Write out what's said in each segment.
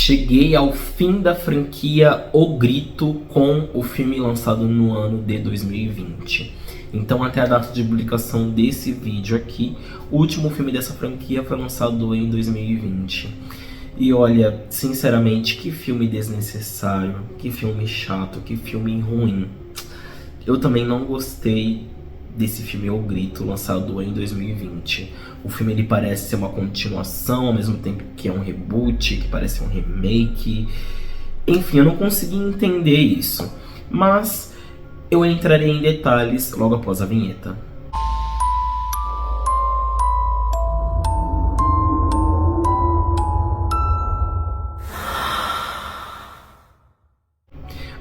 Cheguei ao fim da franquia O Grito com o filme lançado no ano de 2020. Então, até a data de publicação desse vídeo aqui, o último filme dessa franquia foi lançado em 2020. E olha, sinceramente, que filme desnecessário, que filme chato, que filme ruim. Eu também não gostei desse filme O Grito, lançado em 2020. O filme ele parece ser uma continuação, ao mesmo tempo que é um reboot, que parece um remake. Enfim, eu não consegui entender isso. Mas eu entrarei em detalhes logo após a vinheta.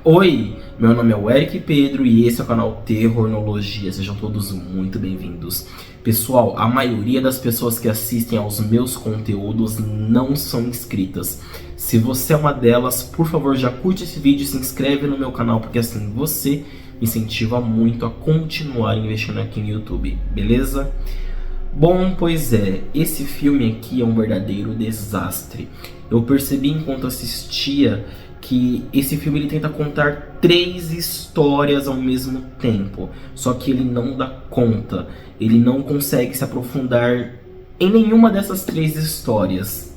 Oi, meu nome é o Eric Pedro e esse é o canal Terrornologia. Sejam todos muito bem-vindos. Pessoal, a maioria das pessoas que assistem aos meus conteúdos não são inscritas. Se você é uma delas, por favor, já curte esse vídeo e se inscreve no meu canal, porque assim você me incentiva muito a continuar investindo aqui no YouTube, beleza? Bom, pois é, esse filme aqui é um verdadeiro desastre. Eu percebi enquanto assistia que esse filme ele tenta contar 3 histórias ao mesmo tempo, só que ele não dá conta, ele não consegue se aprofundar em nenhuma dessas 3 histórias.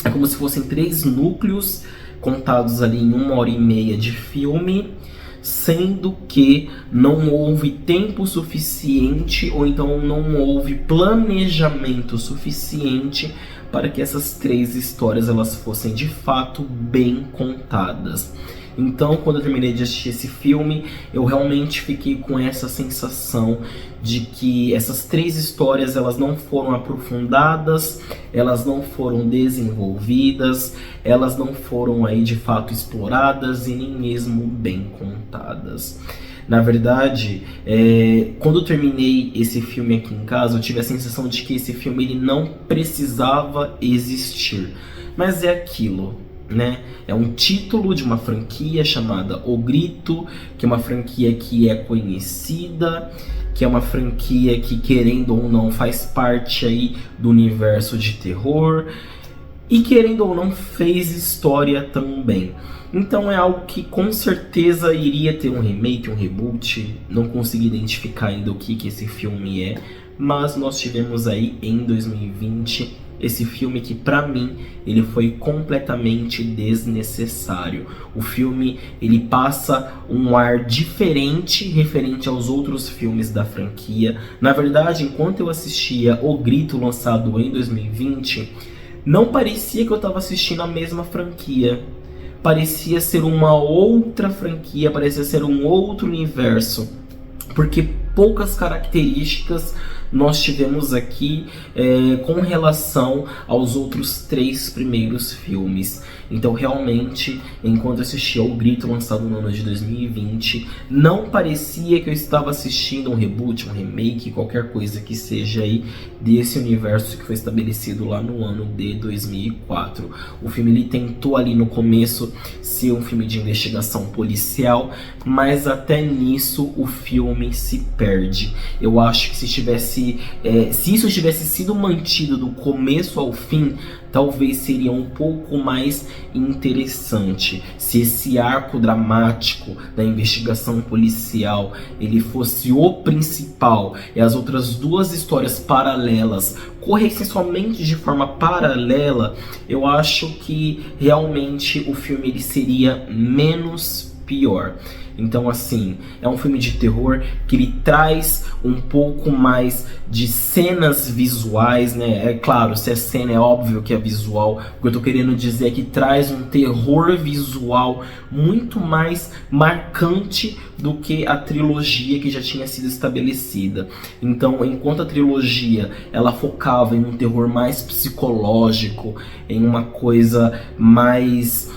É como se fossem 3 núcleos contados ali em 1h30 de filme, sendo que não houve tempo suficiente ou então não houve planejamento suficiente para que essas 3 histórias elas fossem de fato bem contadas. Então, quando eu terminei de assistir esse filme, eu realmente fiquei com essa sensação de que essas 3 histórias elas não foram aprofundadas, elas não foram desenvolvidas, elas não foram aí de fato exploradas e nem mesmo bem contadas. Na verdade, quando eu terminei esse filme aqui em casa, eu tive a sensação de que esse filme ele não precisava existir. Mas é aquilo, né? É um título de uma franquia chamada O Grito, que é uma franquia que é conhecida, que é uma franquia que, querendo ou não, faz parte aí do universo de terror e, querendo ou não, fez história também. Então é algo que com certeza iria ter um remake, um reboot. Não consegui identificar ainda o que esse filme é, mas nós tivemos aí em 2020 esse filme que pra mim ele foi completamente desnecessário. O filme ele passa um ar diferente referente aos outros filmes da franquia. Na verdade, enquanto eu assistia O Grito, lançado em 2020, não parecia que eu estava assistindo a mesma franquia. Parecia ser uma outra franquia, parecia ser um outro universo, porque poucas características nós tivemos aqui com relação aos outros 3 primeiros filmes. Então realmente, enquanto eu assistia O Grito, lançado no ano de 2020, não parecia que eu estava assistindo um reboot, um remake, qualquer coisa que seja aí desse universo que foi estabelecido lá no ano de 2004. O filme ele tentou ali no começo ser um filme de investigação policial, mas até nisso o filme se perde. Eu acho que se isso tivesse sido mantido do começo ao fim, talvez seria um pouco mais interessante. Se esse arco dramático da investigação policial ele fosse o principal e as outras 2 histórias paralelas corressem somente de forma paralela, eu acho que realmente o filme ele seria menos pior. Então assim, é um filme de terror que ele traz um pouco mais de cenas visuais, né? É claro, se é cena é óbvio que é visual. O que eu tô querendo dizer é que traz um terror visual muito mais marcante do que a trilogia que já tinha sido estabelecida. Então, enquanto a trilogia ela focava em um terror mais psicológico, em uma coisa mais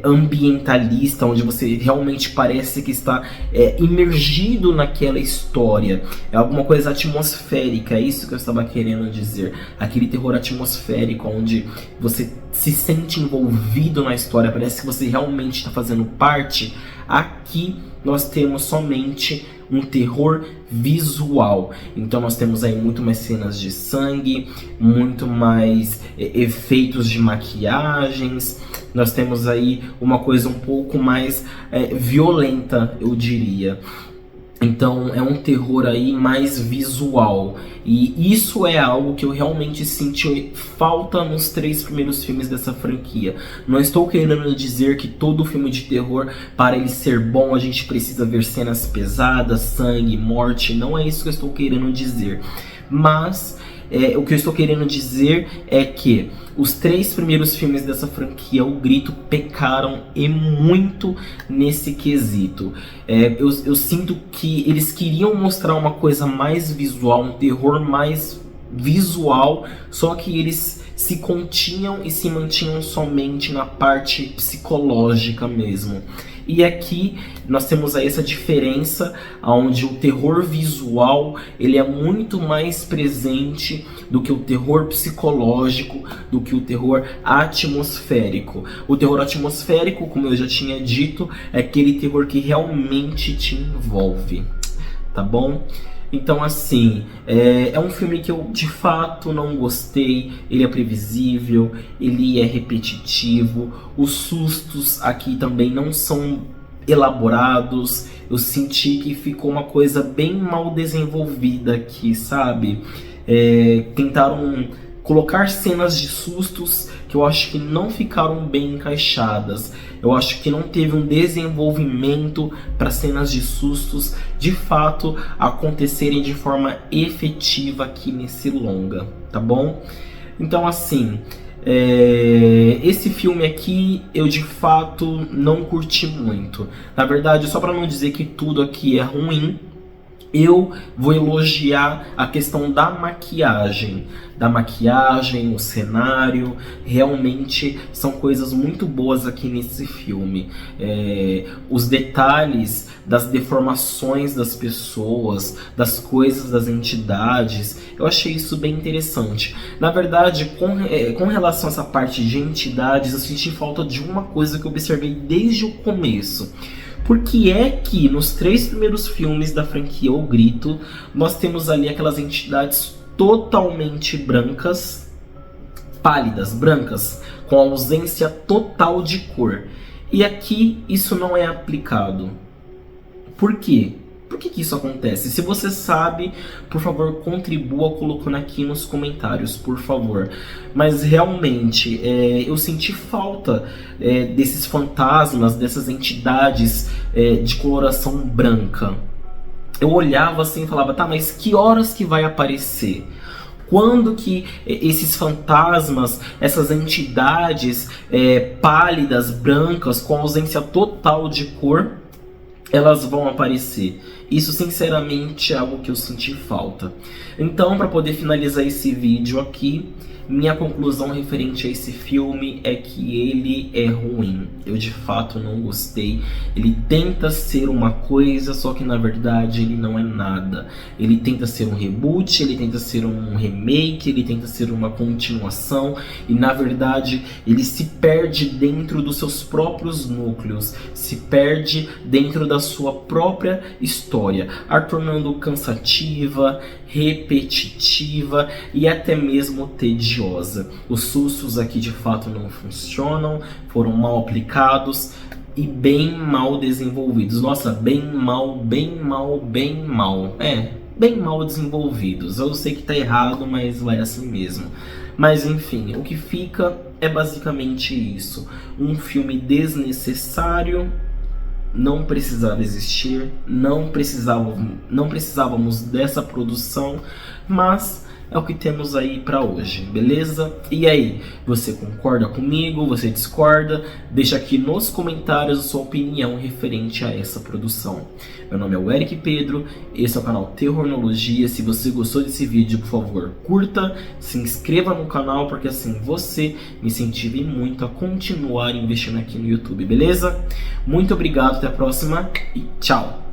ambientalista, onde você realmente parece que está imergido naquela história, é alguma coisa atmosférica, é isso que eu estava querendo dizer, aquele terror atmosférico onde você se sente envolvido na história, parece que você realmente está fazendo parte. Aqui nós temos somente um terror visual. Então nós temos aí muito mais cenas de sangue, muito mais efeitos de maquiagens. Nós temos aí uma coisa um pouco mais violenta, eu diria. Então é um terror aí mais visual. E isso é algo que eu realmente senti falta nos 3 primeiros filmes dessa franquia. Não estou querendo dizer que todo filme de terror, para ele ser bom, a gente precisa ver cenas pesadas, sangue, morte. Não é isso que eu estou querendo dizer. Mas o que eu estou querendo dizer é que os 3 primeiros filmes dessa franquia, O Grito, pecaram e muito nesse quesito. Eu sinto que eles queriam mostrar uma coisa mais visual, um terror mais visual, só que eles se continham e se mantinham somente na parte psicológica mesmo. E aqui nós temos aí essa diferença, onde o terror visual ele é muito mais presente do que o terror psicológico, do que o terror atmosférico. O terror atmosférico, como eu já tinha dito, é aquele terror que realmente te envolve, tá bom? Então assim, é um filme que eu de fato não gostei. Ele é previsível, ele é repetitivo, os sustos aqui também não são elaborados. Eu senti que ficou uma coisa bem mal desenvolvida aqui, sabe? Tentaram colocar cenas de sustos que eu acho que não ficaram bem encaixadas. Eu acho que não teve um desenvolvimento para cenas de sustos de fato acontecerem de forma efetiva aqui nesse longa, tá bom? Então assim, esse filme aqui eu de fato não curti muito. Na verdade, só para não dizer que tudo aqui é ruim, eu vou elogiar a questão da maquiagem. O cenário, realmente são coisas muito boas aqui nesse filme. Os detalhes das deformações das pessoas, das coisas, das entidades, eu achei isso bem interessante. Na verdade, com relação a essa parte de entidades, eu senti falta de uma coisa que eu observei desde o começo. Porque é que nos 3 primeiros filmes da franquia O Grito, nós temos ali aquelas entidades totalmente brancas, pálidas, brancas, com ausência total de cor. E aqui isso não é aplicado. Por quê? Por que isso acontece? Se você sabe, por favor, contribua colocando aqui nos comentários, por favor. Mas realmente, eu senti falta desses fantasmas, dessas entidades de coloração branca. Eu olhava assim e falava, tá, mas que horas que vai aparecer? Quando que esses fantasmas, essas entidades pálidas, brancas, com ausência total de cor, elas vão aparecer? Isso sinceramente é algo que eu senti falta. Então, para poder finalizar esse vídeo aqui, minha conclusão referente a esse filme é que ele é ruim. Eu de fato não gostei. Ele tenta ser uma coisa, só que na verdade ele não é nada. Ele tenta ser um reboot, ele tenta ser um remake, ele tenta ser uma continuação, e na verdade ele se perde dentro dos seus próprios núcleos, se perde dentro da sua própria história, a tornando cansativa, repetitiva e até mesmo tediosa. Os sustos aqui de fato não funcionam, foram mal aplicados e bem mal desenvolvidos. Nossa, bem mal desenvolvidos. Eu sei que tá errado, mas vai assim mesmo. Mas enfim, o que fica é basicamente isso. Um filme desnecessário, não precisava existir, não precisávamos dessa produção, mas é o que temos aí pra hoje, beleza? E aí, você concorda comigo? Você discorda? Deixa aqui nos comentários a sua opinião referente a essa produção. Meu nome é o Eric Pedro, esse é o canal Terrornologia. Se você gostou desse vídeo, por favor, curta, se inscreva no canal, porque assim você me incentiva muito a continuar investindo aqui no YouTube, beleza? Muito obrigado, até a próxima e tchau!